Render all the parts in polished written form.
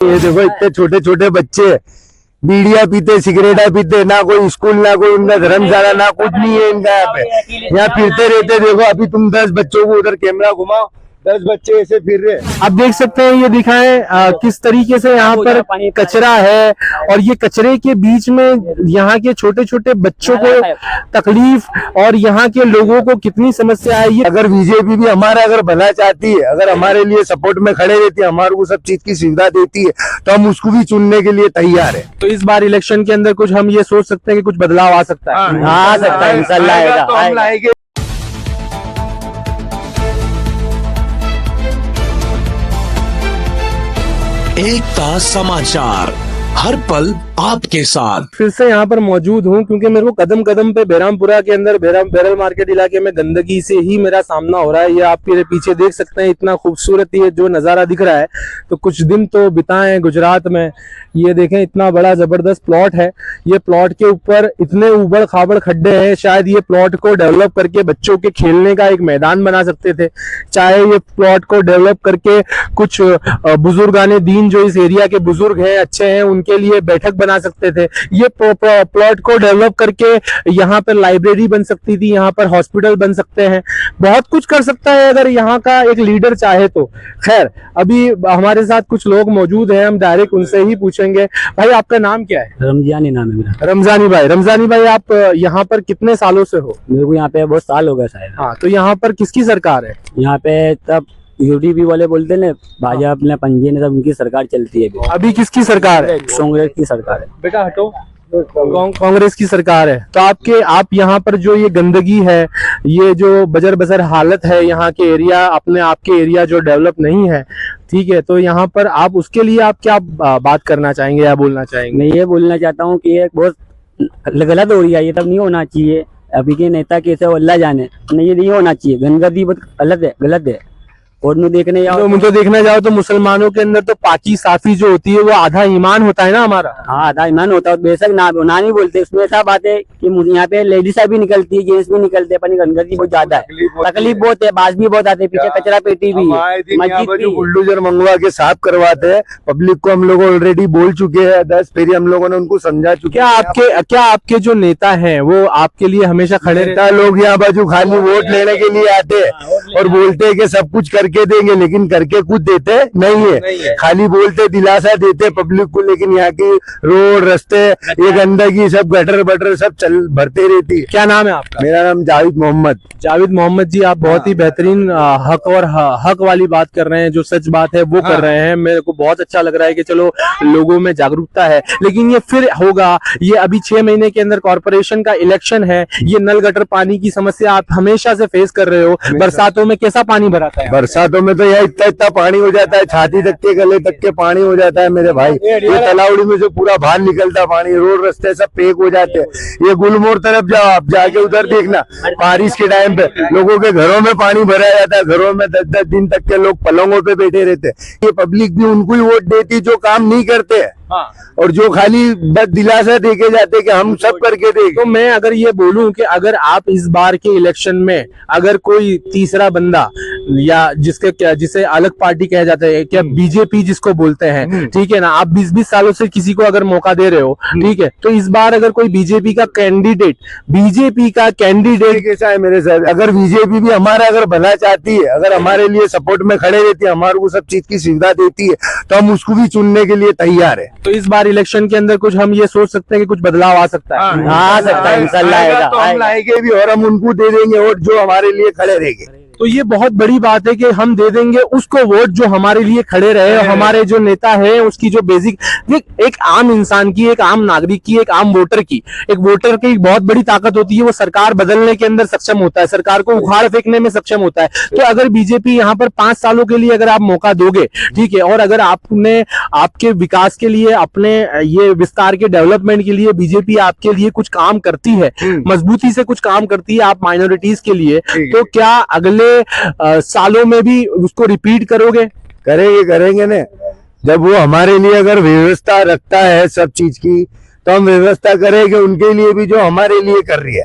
ये देखो इतने छोटे छोटे बच्चे बीड़िया पीते, सिगरेटा पीते, ना कोई स्कूल, ना कोई उनका धर्मशाला, ना कुछ नहीं है इनका। यहाँ पे यहाँ फिरते रहते। देखो अभी तुम 10 बच्चों को उधर कैमरा घुमाओ, 10 बच्चे ऐसे फिर रहे। आप देख सकते हैं, ये दिखाएं किस तरीके से यहाँ पर कचरा है और ये कचरे के बीच में यहाँ के छोटे छोटे बच्चों को तकलीफ और यहाँ के लोगों को कितनी समस्या है। ये अगर बीजेपी भी हमारा अगर भला चाहती है, अगर हमारे लिए सपोर्ट में खड़े रहती है, हमारे को सब चीज की सुविधा देती है, तो हम उसको भी चुनने के लिए तैयार है। तो इस बार इलेक्शन के अंदर कुछ हम ये सोच सकते हैं कि कुछ बदलाव आ सकता है। आ सकता है, इंशाल्लाह तो हम लाएंगे। एकता समाचार, हर पल आपके साथ। फिर से यहाँ पर मौजूद हूँ क्योंकि मेरे को कदम कदम पे बेरामपुरा के अंदर बैरल मार्केट इलाके में गंदगी से ही मेरा सामना हो रहा है। ये आप मेरे पीछे देख सकते हैं, इतना खूबसूरत ये जो नज़ारा दिख रहा है। तो कुछ दिन तो बिताए गुजरात में। ये देखें, इतना बड़ा जबरदस्त प्लॉट है। ये प्लॉट के ऊपर इतने उबड़ खाबड़ खड्डे हैं, शायद ये प्लॉट को डेवलप करके बच्चों के खेलने का एक मैदान बना सकते थे। चाहे ये प्लॉट को डेवलप करके कुछ बुजुर्गाने दीन जो इस एरिया के बुजुर्ग हैं, अच्छे हैं, उनके लिए बैठक बना सकते थे। ये प्लॉट को डेवलप करके यहाँ पर लाइब्रेरी बन सकती थी, यहाँ पर हॉस्पिटल बन सकते हैं। बहुत कुछ कर सकता है अगर यहाँ का एक लीडर चाहे तो। खैर, अभी हमारे साथ कुछ लोग मौजूद हैं, हम डायरेक्ट उनसे ही पूछेंगे। भाई, आपका नाम क्या है? रमजानी नाम है मेरा। रमजानी भाई, आप यहाँ पर कितने सालों से हो? मेरे को यहाँ पे बहुत साल हो गए शायद। हाँ, तो यहाँ पर किसकी सरकार है? यहाँ पे तब यूडीपी वाले बोलते हैं, भाजपा अपने पंजे ने, तब उनकी सरकार चलती है। अभी किसकी सरकार है? कांग्रेस की सरकार है। बेटा हटो, कांग्रेस की सरकार है। तो आप यहाँ पर जो ये गंदगी है, ये जो बजर बसर हालत है यहाँ के एरिया, अपने आपके एरिया जो डेवलप नहीं है, ठीक है, तो यहाँ पर आप उसके लिए आप क्या बात करना चाहेंगे या बोलना चाहेंगे? मैं ये बोलना चाहता हूँ कि ये बहुत गलत हो रही है, ये तब नहीं होना चाहिए। अभी के नेता कैसे हो अल्लाह जाने, नहीं ये नहीं होना चाहिए। गंदगी बहुत गलत है। और देखने जाओ तो मुसलमानों के अंदर तो पाकी साफी जो होती है वो आधा ईमान होता है ना हमारा। हाँ, आधा ईमान होता है। बेशक ना नहीं बोलते, उसमें ऐसा बात है कि यहाँ पे लेडीज भी निकलती है, जेंट्स भी निकलते हैं, गंदगी बहुत ज्यादा है, तकलीफ बहुत है, बाज भी बहुत आते हैं, पीछे कचरा पेटी भी है, बुलडोजर मंगवा के साफ करवाते हैं। पब्लिक को हम लोग ऑलरेडी बोल चुके हैं, 10 फेरी हम लोगों ने उनको समझा चुके हैं। क्या आपके जो नेता हैं वो आपके लिए हमेशा खड़े रहते हैं? लोग यहाँ बाजू खाली वोट लेने के लिए आते हैं और बोलते हैं कि सब कुछ करके देंगे, लेकिन करके कुछ देते नहीं है। खाली बोलते, दिलासा देते पब्लिक को, लेकिन यहाँ की रोड, रास्ते, ये गंदगी, सब गटर बटर सब चल भरते रहती है। क्या नाम है आपका? मेरा नाम जावेद मोहम्मद जी, आप बहुत ही बेहतरीन हक वाली बात कर रहे हैं, जो सच बात है वो कर रहे हैं। मेरे को बहुत अच्छा लग रहा है कि चलो लोगों में जागरूकता है। लेकिन ये फिर होगा, ये अभी 6 महीने के अंदर कॉर्पोरेशन का इलेक्शन है। ये नल गटर पानी की समस्या आप हमेशा से फेस कर रहे हो। बरसातों में कैसा पानी भराता है? बरसातों में तो यह इतना पानी हो जाता है, छाती तक के, गले तक के पानी हो जाता है मेरे भाई। ये तलावड़ी में जो पूरा बाहर निकलता पानी, रोड रास्ते सब पैक हो जाते हैं। ये गुलमोड़ तरफ जाओ, आप जाके उधर देखना, बारिश के टाइम पे लोगों के घरों में पानी भरा जाता है। घरों में 10-10 दिन तक के लोग पलंगों पे बैठे रहते हैं। ये पब्लिक भी उनको ही वोट देती जो काम नहीं करते हैं। और जो खाली बस दिलासा देके जाते कि हम सब करके देंगे। तो मैं अगर ये बोलूं कि अगर आप इस बार के इलेक्शन में अगर कोई तीसरा बंदा या जिसे अलग पार्टी कहा जाता है, क्या बीजेपी जिसको बोलते हैं, ठीक है ना, आप 20-20 सालों से किसी को अगर मौका दे रहे हो, ठीक है, तो इस बार अगर कोई बीजेपी का कैंडिडेट कैसा है मेरे सर, अगर बीजेपी भी हमारा अगर भला चाहती है, अगर हमारे लिए सपोर्ट में खड़े रहती है, हमारे को सब चीज की सुविधा देती है, तो हम उसको भी चुनने के लिए तैयार है। तो इस बार इलेक्शन के अंदर कुछ हम ये सोच सकते हैं कि कुछ बदलाव आ सकता है। आ सकता है, इंशाल्लाह तो हम लाएंगे भी और हम उनको दे देंगे वोट जो हमारे लिए खड़े रहेंगे। तो ये बहुत बड़ी बात है कि हम दे देंगे उसको वोट जो हमारे लिए खड़े रहे। हमारे जो नेता है उसकी जो बेसिक, एक आम इंसान की, एक आम नागरिक की, एक आम वोटर की बहुत बड़ी ताकत होती है। वो सरकार बदलने के अंदर सक्षम होता है, सरकार को उखाड़ फेंकने में सक्षम होता है। तो अगर बीजेपी यहाँ पर 5 सालों के लिए अगर आप मौका दोगे, ठीक है, और अगर आपने आपके विकास के लिए, अपने ये विस्तार के डेवलपमेंट के लिए बीजेपी आपके लिए कुछ काम करती है, मजबूती से कुछ काम करती है आप माइनॉरिटीज के लिए, तो क्या अगले सालों में भी उसको रिपीट करोगे? करेंगे ना। जब वो हमारे लिए अगर व्यवस्था रखता है सब चीज की, तो हम व्यवस्था करेंगे उनके लिए भी जो हमारे लिए कर रही है।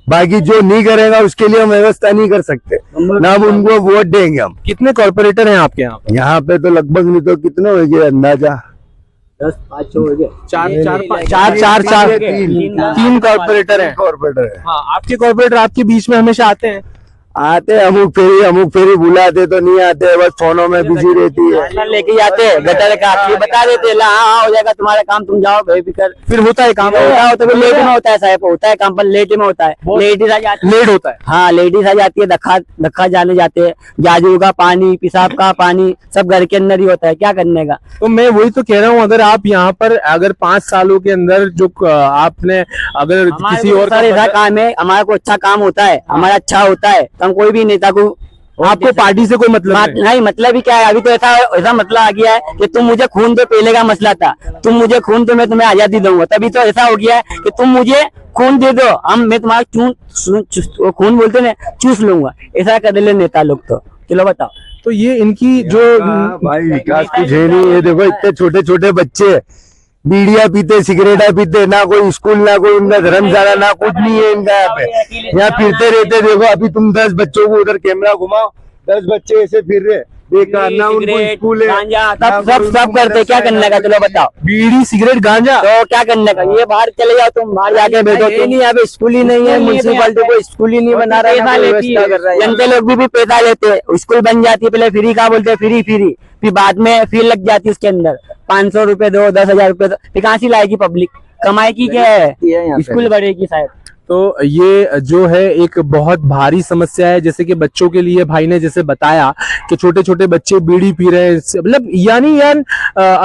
बाकी जो नहीं करेगा उसके लिए हम व्यवस्था नहीं कर सकते। ना हम उनको वोट देंगे हम। कितने कॉर्पोरेटर हैं आपके यहाँ? यहाँ पे तो लगभग नहीं तो कितने हो गए अंदाजा 10-5 हो गए। चार तीन कॉर्पोरेटर हैं। कॉर्पोरेटर है। हाँ, आपके कॉर्पोरेटर आपके बीच में हमेशा आते हैं? आते अमुक फेरी बुलाते तो नहीं आते, बस फोनों में बिजी रहती है। राशन लेके जाते गटर का, ये बता देते ला हाँ हो जाएगा तुम्हारा काम, तुम जाओ बेफिक्र। फिर होता है काम? होता है तो लेट में होता है साहब, होता है काम पर लेट में होता है। लेडीज आ जाती है, लेट होता है। हाँ लेडीज आ जाती है, धक्का जाने जाते हैं, जाजू का पानी पेशाब का पानी सब घर के अंदर ही होता है, क्या करने का। तो मैं वही तो कह रहा हूँ, अगर आप यहाँ पर अगर 5 सालों के अंदर जो आपने अगर किसी और सर ऐसा काम है, हमारा को अच्छा काम होता है, हमारा अच्छा होता है तो हम कोई भी नेता को आपको पार्टी से कोई मतलब नहीं, मतलब ही क्या है, अभी तो ऐसा मतलब आ गया है कि तुम मुझे खून दो, पहले का मसला था तुम मुझे खून दो मैं तुम्हें आजादी दूंगा, तभी तो ऐसा हो गया है कि तुम मुझे खून दे दो, मैं तुम्हारा खून बोलते ना चूस लूंगा, ऐसा कर ले नेता लोग। तो चलो बताओ। तो ये इनकी जो भाई विकास कुछ है नहीं। ये देखो इतने छोटे छोटे बच्चे बीड़िया पीते, सिगरेटा पीते, ना कोई स्कूल ना कोई उनका धर्मशाला ना कुछ नहीं है इनका। यहाँ पे यहाँ फिरते रहते, देखो अभी तुम 10 बच्चों को उधर कैमरा घुमाओ, 10 बच्चे ऐसे फिर रहे बेकार, ना उनको स्कूल है सब करते, क्या करने का। चलो बताओ, बीड़ी सिगरेट गांजा तो क्या करने का। ये बाहर चले जाओ, तुम बाहर जाके बैठो। नहीं यहाँ पे स्कूल ही नहीं है, म्यूनसिपालिटी को स्कूल ही नहीं बना रहा है, जनता लोग भी पैसा लेते हैं, स्कूल बन जाती है, पहले फ्री का बोलते हैं, फ्री फिर बाद में फी लग जाती है उसके अंदर, 500 रुपए दो, 10,000 रुपए दो, फिर कहाँ से लाएगी पब्लिक, कमाई की क्या है, स्कूल बढ़ेगी शायद। तो ये जो है एक बहुत भारी समस्या है। जैसे कि बच्चों के लिए भाई ने जैसे बताया कि छोटे छोटे बच्चे बीड़ी पी रहे हैं, मतलब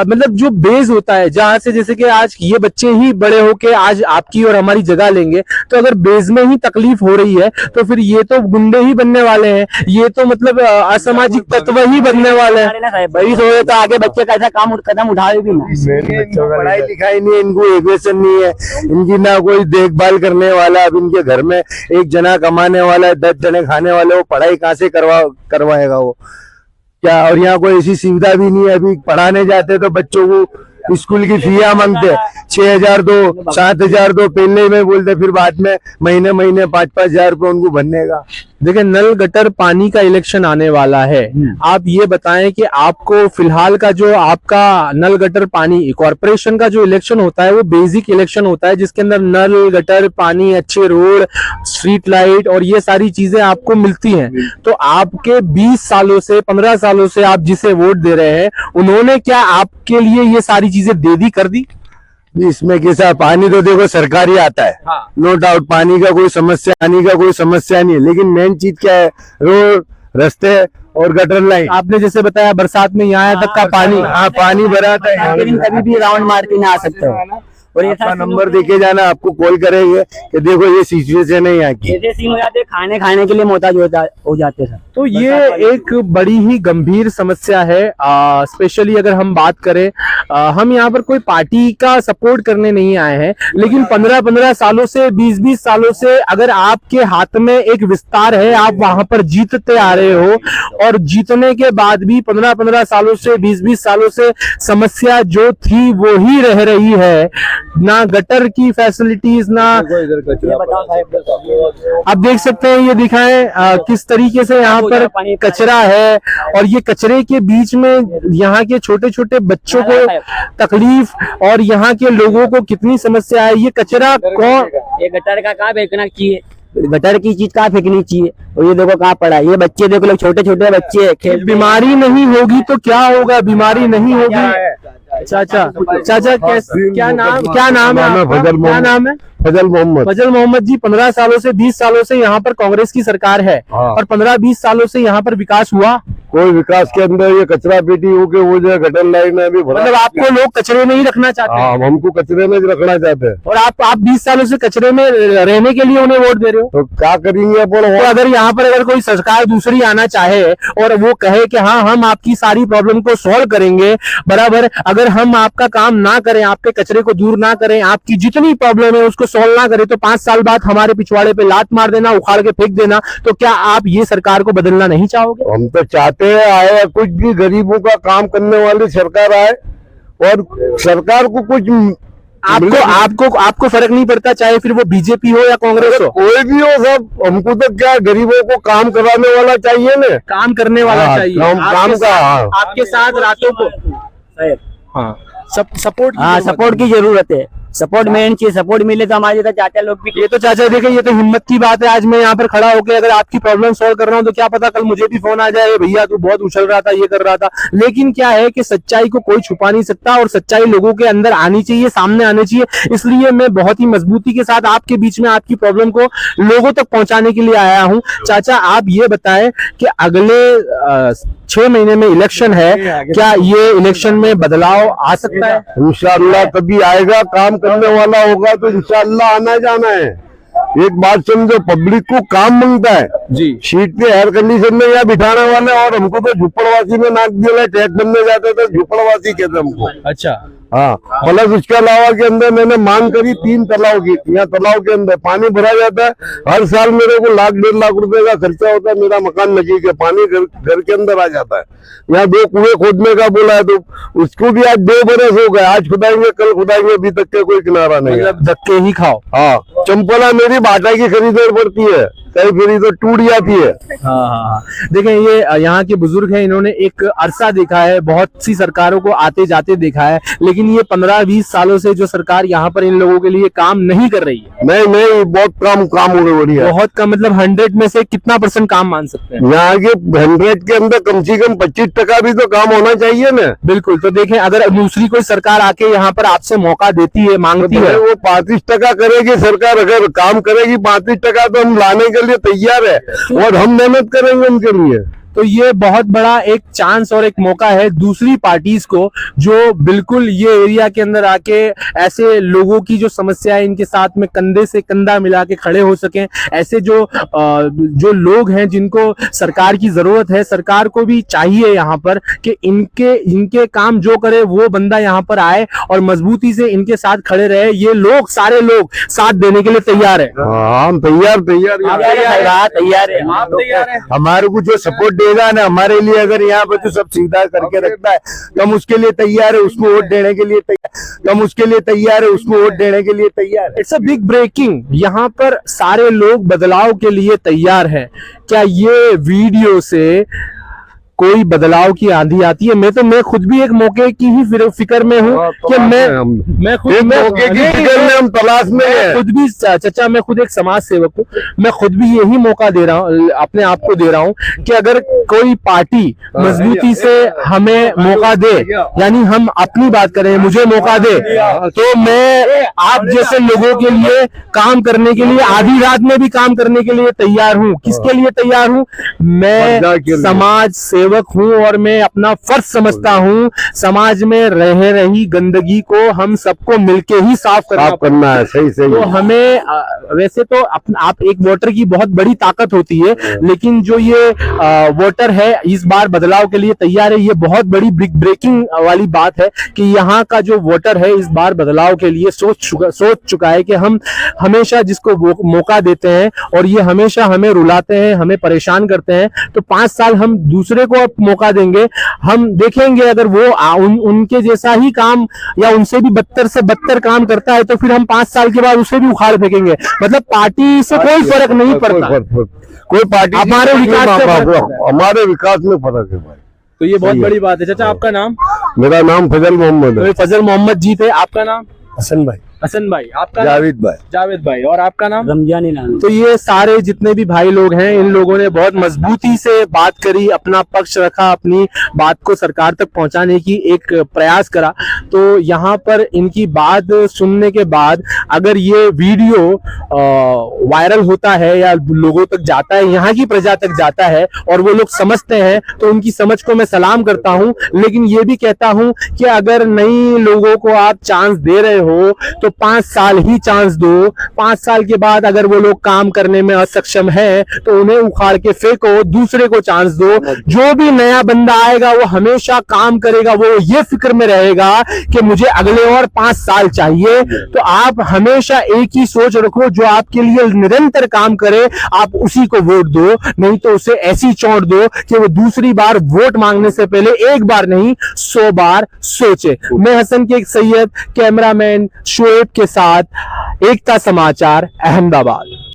मतलब जो बेस होता है जहां से, जैसे कि आज ये बच्चे ही बड़े होके आज आपकी और हमारी जगह लेंगे, तो अगर बेस में ही तकलीफ हो रही है तो फिर ये तो गुंडे ही बनने वाले हैं, ये तो मतलब असामाजिक तत्व ही बनने वाले हैं। बड़ी सोचे तो आगे बच्चे का ऐसा कदम उठाए भी ना। पढ़ाई लिखाई नहीं है, इनको एजुकेशन नहीं है, इनकी ना कोई देखभाल करने वाला। अब इनके घर में एक जना कमाने वाला है, 10 जने खाने वाले, वो पढ़ाई कहाँ से करवाएगा वो क्या। और यहाँ कोई ऐसी सुविधा भी नहीं है। अभी पढ़ाने जाते तो बच्चों को स्कूल की फीया मांगते, 6,000 दो, 7,000 दो, पहले में बोलते, फिर बाद में महीने 5-5 हजार रुपये उनको भरने का। देखिए, नल गटर पानी का इलेक्शन आने वाला है, आप ये बताएं कि आपको फिलहाल का जो आपका नल गटर पानी कॉर्पोरेशन का जो इलेक्शन होता है वो बेसिक इलेक्शन होता है, जिसके अंदर नल गटर पानी, अच्छे रोड, स्ट्रीट लाइट और ये सारी चीजें आपको मिलती हैं। तो आपके 20 सालों से 15 सालों से आप जिसे वोट दे रहे हैं, उन्होंने क्या आपके लिए ये सारी चीजें दे दी, कर दी? इसमें कैसा, पानी तो देखो सरकारी आता है, हाँ। नो डाउट पानी का कोई समस्या, पानी का कोई समस्या नहीं है, लेकिन मेन चीज क्या है, रोड, रास्ते और गटर लाइन। आपने जैसे बताया बरसात में यहाँ तक का पानी, हाँ पानी भरा था, कभी भी राउंड मार के ना आ सकते हो। और आपका नंबर देके जाना, आपको कॉल करेंगे कि देखो ये सिचुएशन है यहाँ की। ऐसे सीन हो जाते, खाने के लिए मोहताज हो जाते सर। तो ये एक बड़ी ही गंभीर समस्या है। स्पेशली अगर हम बात करें, हम यहाँ पर कोई पार्टी का सपोर्ट करने नहीं आए हैं, लेकिन 15-15 सालों से, 20-20 सालों से अगर आपके हाथ में एक विस्तार है, आप वहां पर जीतते आ रहे हो, और जीतने के बाद भी 15-15 सालों से, 20-20 सालों से समस्या जो थी वो ही रह रही है, ना गटर की फैसिलिटीज, ना। आप देख सकते हैं, ये दिखाएं किस तरीके से यहाँ पर कचरा है, और ये कचरे के बीच में यहाँ के छोटे छोटे बच्चों को तकलीफ, और यहाँ के लोगों को कितनी समस्या है। ये कचरा कौन, ये गटर का कहाँ फेंकना चाहिए, गटर की चीज कहाँ फेंकनी चाहिए, और ये देखो कहाँ पड़ा है, ये बच्चे देखो, लोग छोटे छोटे बच्चे खेल। बीमारी नहीं होगी तो क्या होगा, बीमारी नहीं होगी। चाचा क्या नाम है आपका? क्या नाम है? फजल मोहम्मद जी, 15 सालों से 20 सालों से यहाँ पर कांग्रेस की सरकार है, और 15-20 सालों से यहाँ पर विकास हुआ? कोई विकास के अंदर ये कचरा पेटी होके वो जो गटर लाइन में अभी मतलब आपको लोग कचरे में ही रखना चाहते हैं? हमको कचरे में रखना चाहते हैं। और आप 20 सालों से कचरे में रहने के लिए उन्हें वोट दे रहे हो, तो क्या करेंगे अपन? तो अगर यहाँ पर अगर कोई सरकार दूसरी आना चाहे और वो कहे कि हाँ हम आपकी सारी प्रॉब्लम को सॉल्व करेंगे, बराबर, अगर हम आपका काम ना करें, आपके कचरे को दूर ना करें, आपकी जितनी प्रॉब्लम है उसको सॉल्व ना करें, तो 5 साल बाद हमारे पिछवाड़े पे लात मार देना, उखाड़ के फेंक देना, तो क्या आप ये सरकार को बदलना नहीं चाहोगे? हम तो चाहते हैं आए कुछ भी गरीबों का काम करने वाली सरकार आए, और सरकार को कुछ आपको फर्क नहीं पड़ता, चाहे फिर वो बीजेपी हो या कांग्रेस हो? कोई भी हो, सब हमको तो क्या गरीबों को काम कराने वाला चाहिए ना, काम करने वाला हाँ, चाहिए। काम का, हाँ। आपके साथ रातों को हाँ सपोर्ट की जरूरत है, सपोर्ट मेन चाहिए, सपोर्ट मिले तो हमारे तो चाचा लोग भी। ये तो चाचा देखे, ये तो हिम्मत की बात है। आज मैं यहाँ पर खड़ा होकर अगर आपकी प्रॉब्लम सॉल्व कर रहा हूँ तो क्या पता कल मुझे भी फोन आ जाए, भैया तू बहुत उछल रहा था, ये कर रहा था। लेकिन क्या है कि सच्चाई को कोई छुपा नहीं सकता और सच्चाई लोगों के अंदर आनी चाहिए, सामने आनी चाहिए। इसलिए मैं बहुत ही मजबूती के साथ आपके बीच में आपकी प्रॉब्लम को लोगों तक पहुंचाने के लिए आया हूँ। चाचा आप ये बताएं कि अगले 6 महीने में इलेक्शन है, क्या ये इलेक्शन में बदलाव आ सकता है? इंशाअल्लाह कभी आएगा, काम करने वाला होगा तो इंशाअल्लाह आना जाना है। एक बात समझो, पब्लिक को काम मांगता है जी। सीट पे एयर कंडीशन में या बिठाने वाले, और हमको तो झुप्पड़वासी में नाक दिया, टैक्स बनने जाते थे झुप्पड़वासी कहते हमको। अच्छा हाँ, प्लस उसके अलावा के अंदर मैंने मांग करी 3 तालाब की। यहाँ तालाब के अंदर पानी भरा जाता है, हर साल मेरे को 1,00,000-1,50,000 रुपए का खर्चा होता है। मेरा मकान नजीक है, पानी घर के अंदर आ जाता है। यहाँ 2 कुएं खोदने का बोला है तो उसको भी आज 2 बरस हो गए, आज खुदाएंगे कल खुदाएंगे, अभी तक के कोई किनारा नहीं है। मतलब धक्के ही खाओ। हाँ, चंपला मेरी बाटा की खरीदनी पड़ती है, कई फिर तो टूट जाती है। हाँ। देखें, ये यहाँ के बुजुर्ग हैं, इन्होंने एक अरसा देखा है, बहुत सी सरकारों को आते जाते देखा है, लेकिन ये 15-20 सालों से जो सरकार यहाँ पर इन लोगों के लिए काम नहीं कर रही है। नहीं, बहुत काम हो रही है। बहुत कम, मतलब 100 में से कितना % काम मान सकते हैं? यहाँ के 100 के अंदर कम से कम 25% भी तो काम होना चाहिए ना। बिल्कुल। तो देखें, अगर दूसरी कोई सरकार आके यहाँ पर आपसे मौका देती है, मांगती है, वो 35% करेगी सरकार, अगर काम करेगी 35% तो हम लाने के लिए तैयार है और हम मेहनत करेंगे उनके लिए। तो ये बहुत बड़ा एक चांस और एक मौका है दूसरी पार्टीज को, जो बिल्कुल ये एरिया के अंदर आके ऐसे लोगों की जो समस्या है इनके साथ में कंधे से कंधा मिला के खड़े हो सकें। ऐसे जो लोग हैं जिनको सरकार की जरूरत है, सरकार को भी चाहिए यहाँ पर कि इनके काम जो करे वो बंदा यहाँ पर आए और मजबूती से इनके साथ खड़े रहे। ये लोग, सारे लोग साथ देने के लिए तैयार है। हम तैयार है। हमारे को जो सपोर्ट देगा ना हमारे लिए, अगर यहाँ पे तो सब सीधा करके रखता है तो हम उसके लिए तैयार है, उसको वोट देने के लिए तैयार, इट्स अ बिग ब्रेकिंग। यहाँ पर सारे लोग बदलाव के लिए तैयार हैं। क्या ये वीडियो से कोई बदलाव की आंधी आती है? मैं खुद भी एक मौके की ही फिक्र में हूँ कि मैं खुद मौके की फिक्र में हम तलाश में हैं। खुद भी चाचा, मैं खुद एक समाज सेवक हूँ, मैं खुद भी यही मौका दे रहा हूँ, अपने आप को दे रहा हूँ कि अगर कोई पार्टी मजबूती से हमें मौका दे, यानी हम अपनी बात करें, मुझे मौका दे, तो मैं आप जैसे लोगों के लिए काम करने के लिए, आधी रात में भी काम करने के लिए तैयार हूँ। किसके लिए तैयार हूँ? मैं समाज सेवक हूँ और मैं अपना फर्ज समझता हूँ समाज में रह रही गंदगी को हम सबको मिलके ही साफ करना है। सही तो हमें वैसे तो आप एक वोटर की बहुत बड़ी ताकत होती है, लेकिन जो ये वोटर है इस बार बदलाव के लिए तैयार है। ये बहुत बड़ी ब्रेकिंग वाली बात है कि यहाँ का जो वोटर है इस बार बदलाव के लिए सोच चुका है कि हम हमेशा जिसको मौका देते हैं और ये हमेशा हमें रुलाते हैं, हमें परेशान करते हैं, तो 5 साल हम दूसरे को मौका देंगे, हम देखेंगे अगर वो उनके जैसा ही काम या उनसे भी बदतर से बदतर काम करता है तो फिर हम 5 साल के बाद उसे भी उखाड़ फेंकेंगे। मतलब पार्टी से कोई फर्क नहीं पड़ता, कोई पार्टी हमारे विकास में फर्क है भाई। तो ये बहुत बड़ी बात है। चाचा आपका नाम? मेरा नाम फजल मोहम्मद है। फजल मोहम्मद जी थे। आपका नाम? हसन भाई। हसन भाई। आपका? जावेद भाई। और आपका नाम? रमजानी नाम। तो ये सारे जितने भी भाई लोग हैं, इन लोगों ने बहुत मजबूती से बात करी, अपना पक्ष रखा, अपनी बात को सरकार तक पहुंचाने की एक प्रयास करा। तो यहाँ पर इनकी बात सुनने के बाद अगर ये वीडियो वायरल होता है या लोगों तक जाता है, यहाँ की प्रजा तक जाता है और वो लोग समझते हैं, तो उनकी समझ को मैं सलाम करता हूँ। लेकिन ये भी कहता हूँ कि अगर नई लोगों को आप चांस दे रहे हो तो तो 5 साल ही चांस दो। 5 साल के बाद अगर वो लोग काम करने में असक्षम है तो उन्हें उखाड़ के फेंको, दूसरे को चांस दो। जो भी नया बंदा आएगा वो हमेशा काम करेगा, वो ये फिक्र में रहेगा कि मुझे अगले और 5 साल चाहिए। तो आप हमेशा एक ही सोच रखो, जो आपके लिए निरंतर काम करे आप उसी को वोट दो, नहीं तो उसे ऐसी चोट दो कि वो दूसरी बार वोट मांगने से पहले एक बार नहीं 100 बार सोचे। मैं हसन के सैयद, कैमरामैन शोएब के साथ, एकता समाचार, अहमदाबाद।